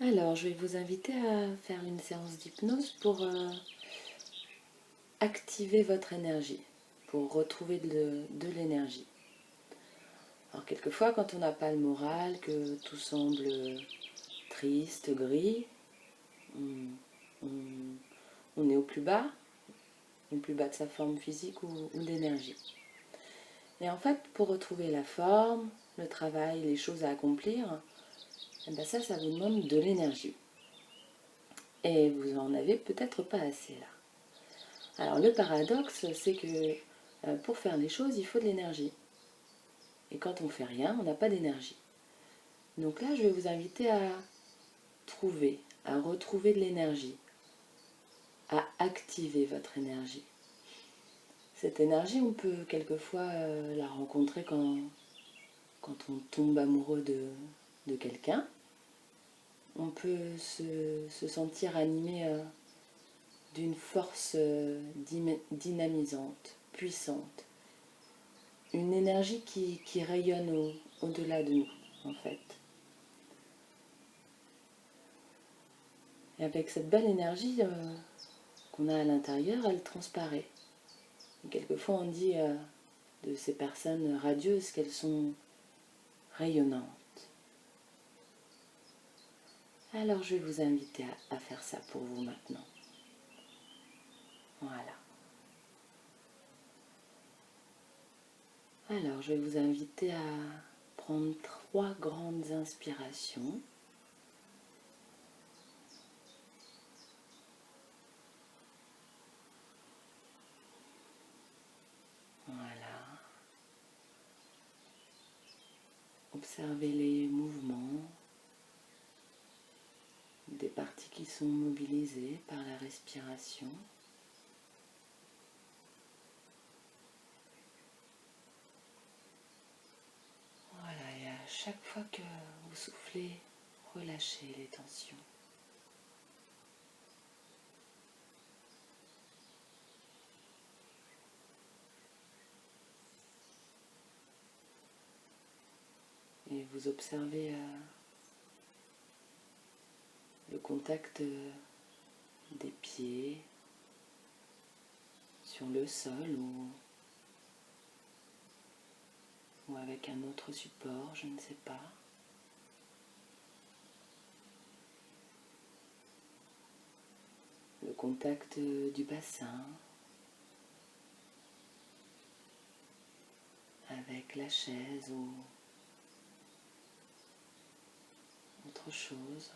Alors, je vais vous inviter à faire une séance d'hypnose pour activer votre énergie, pour retrouver de l'énergie. Alors, quelquefois, quand on n'a pas le moral, que tout semble triste, gris, on est au plus bas de sa forme physique ou d'énergie. Et en fait, pour retrouver la forme, le travail, les choses à accomplir, eh bien ça vous demande de l'énergie. Et vous en avez peut-être pas assez là. Alors le paradoxe, c'est que pour faire les choses, il faut de l'énergie. Et quand on ne fait rien, on n'a pas d'énergie. Donc là, je vais vous inviter à retrouver de l'énergie, à activer votre énergie. Cette énergie, on peut quelquefois la rencontrer quand on tombe amoureux de quelqu'un. On peut se sentir animé d'une force dynamisante, puissante. Une énergie qui rayonne au-delà de nous, en fait. Et avec cette belle énergie qu'on a à l'intérieur, elle transparaît. Et quelquefois, on dit de ces personnes radieuses qu'elles sont rayonnantes. Alors, je vais vous inviter à faire ça pour vous maintenant. Voilà. Alors, je vais vous inviter à prendre 3 grandes inspirations. Voilà. Observez les mouvements des parties qui sont mobilisées par la respiration. Voilà, et à chaque fois que vous soufflez, relâchez les tensions. Et vous observez le contact des pieds sur le sol ou avec un autre support, je ne sais pas. Le contact du bassin avec la chaise ou autre chose.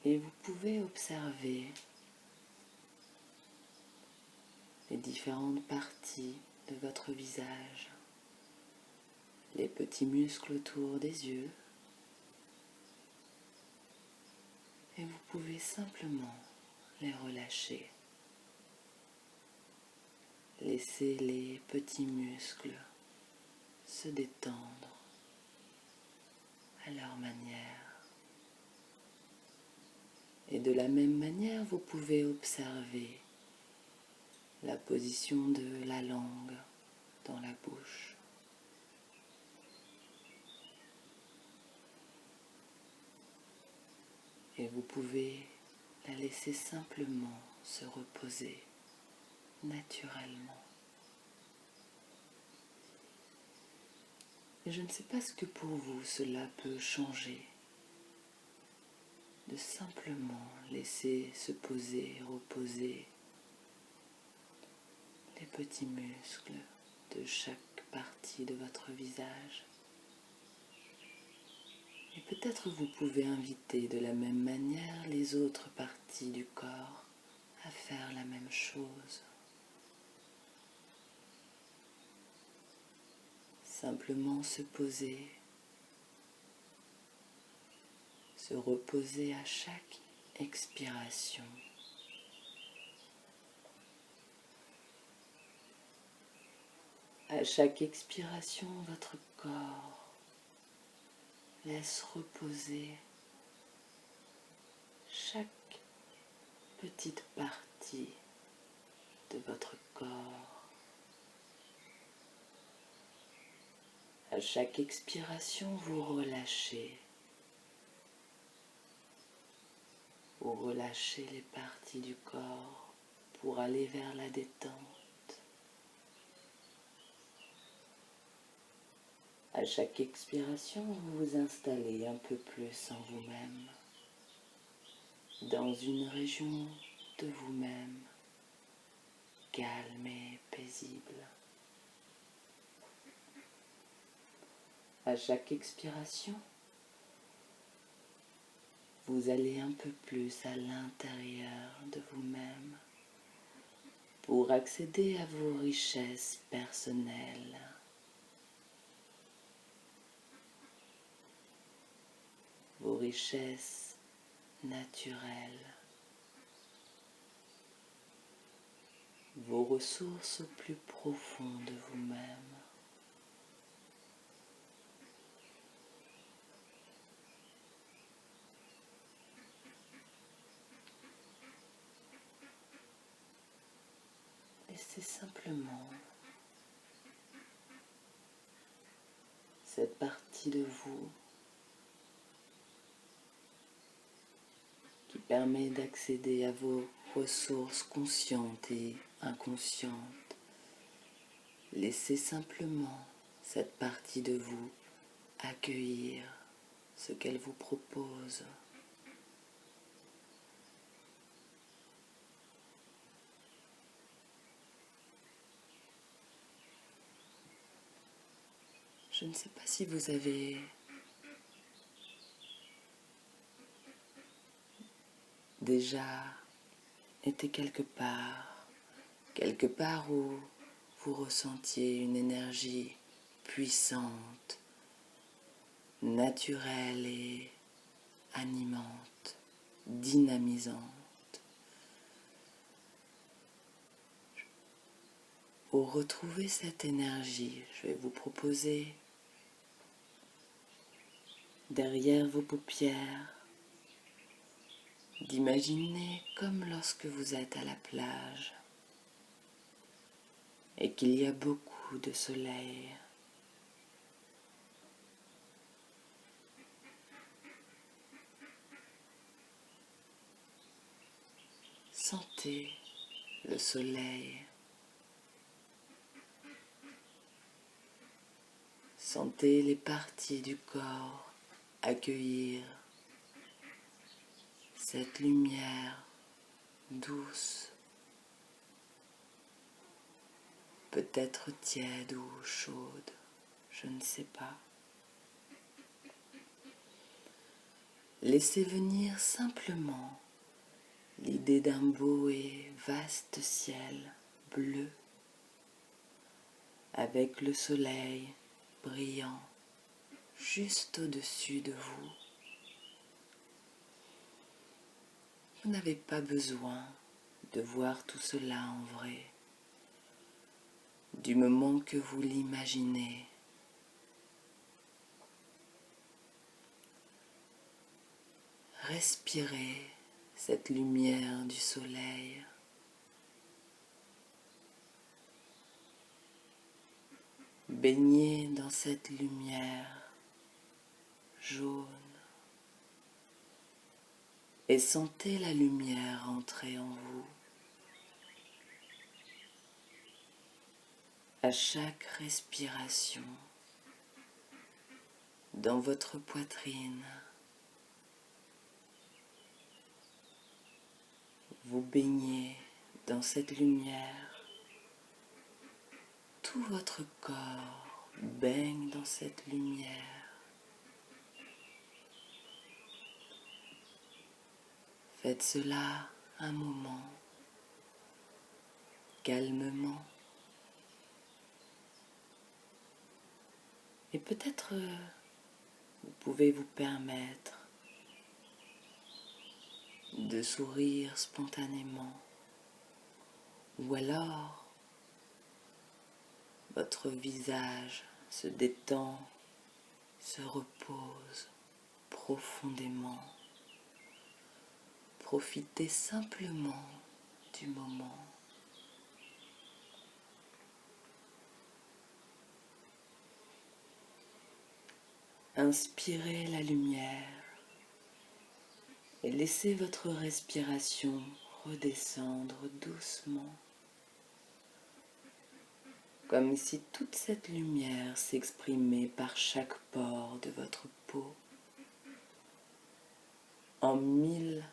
Et vous pouvez observer les différentes parties de votre visage, les petits muscles autour des yeux, et vous pouvez simplement les relâcher. Laissez les petits muscles se détendre à leur manière. Et de la même manière, vous pouvez observer la position de la langue dans la bouche. Et vous pouvez la laisser simplement se reposer naturellement. Et je ne sais pas ce que pour vous cela peut changer, de simplement laisser se poser, reposer les petits muscles de chaque partie de votre visage. Et peut-être vous pouvez inviter de la même manière les autres parties du corps à faire la même chose. Simplement se poser, se reposer à chaque expiration. À chaque expiration, votre corps laisse reposer chaque petite partie de votre corps. À chaque expiration, vous relâchez. Vous relâchez les parties du corps pour aller vers la détente. À chaque expiration, vous vous installez un peu plus en vous-même, dans une région de vous-même, calme et paisible. À chaque expiration, vous allez un peu plus à l'intérieur de vous-même pour accéder à vos richesses personnelles. Vos richesses naturelles, vos ressources au plus profond de vous-même. Laissez simplement cette partie de vous qui permet d'accéder à vos ressources conscientes et inconscientes. Laissez simplement cette partie de vous accueillir ce qu'elle vous propose. Je ne sais pas si vous avez déjà été quelque part où vous ressentiez une énergie puissante, naturelle et animante, dynamisante. Pour retrouver cette énergie, je vais vous proposer derrière vos paupières d'imaginer comme lorsque vous êtes à la plage et qu'il y a beaucoup de soleil. Sentez le soleil. Sentez les parties du corps accueillir cette lumière douce, peut-être tiède ou chaude, je ne sais pas. Laissez venir simplement l'idée d'un beau et vaste ciel bleu avec le soleil brillant juste au-dessus de vous. Vous n'avez pas besoin de voir tout cela en vrai. Du moment que vous l'imaginez, respirez cette lumière du soleil. Baignez dans cette lumière jaune et sentez la lumière entrer en vous. À chaque respiration, dans votre poitrine, vous baignez dans cette lumière. Tout votre corps baigne dans cette lumière. Faites cela un moment, calmement. Et peut-être vous pouvez vous permettre de sourire spontanément, ou alors votre visage se détend, se repose profondément. Profitez simplement du moment. Inspirez la lumière et laissez votre respiration redescendre doucement, comme si toute cette lumière s'exprimait par chaque pore de votre peau en 1000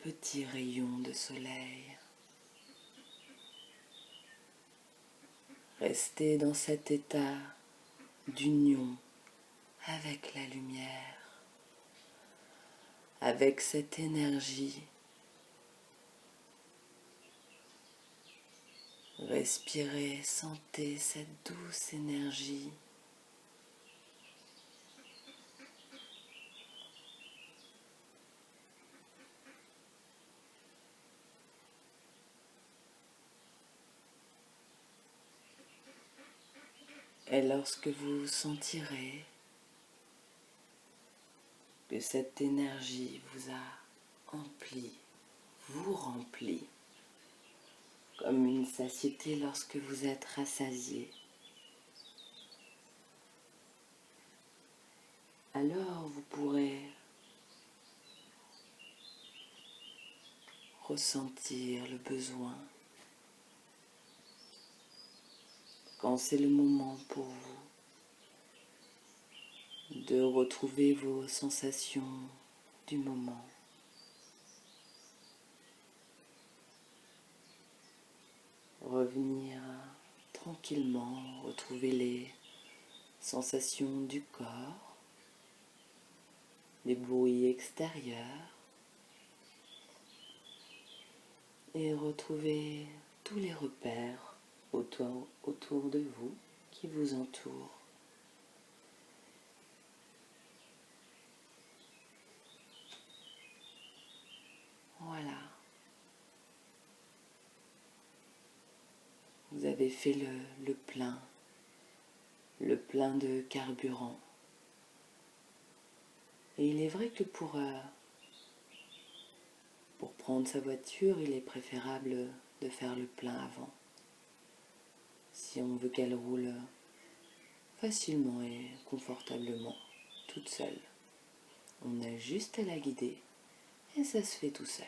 petits rayons de soleil. Restez dans cet état d'union avec la lumière, avec cette énergie. Respirez, sentez cette douce énergie. Et lorsque vous sentirez que cette énergie vous a empli, vous remplit, comme une satiété lorsque vous êtes rassasié, alors vous pourrez ressentir le besoin, quand c'est le moment pour vous, de retrouver vos sensations du moment. Revenir tranquillement, retrouver les sensations du corps, les bruits extérieurs et retrouver tous les repères autour de vous qui vous entourent. Voilà. Vous avez fait le plein de carburant. Et il est vrai que pour prendre sa voiture, il est préférable de faire le plein avant. Si on veut qu'elle roule facilement et confortablement, toute seule. On a juste à la guider et ça se fait tout seul.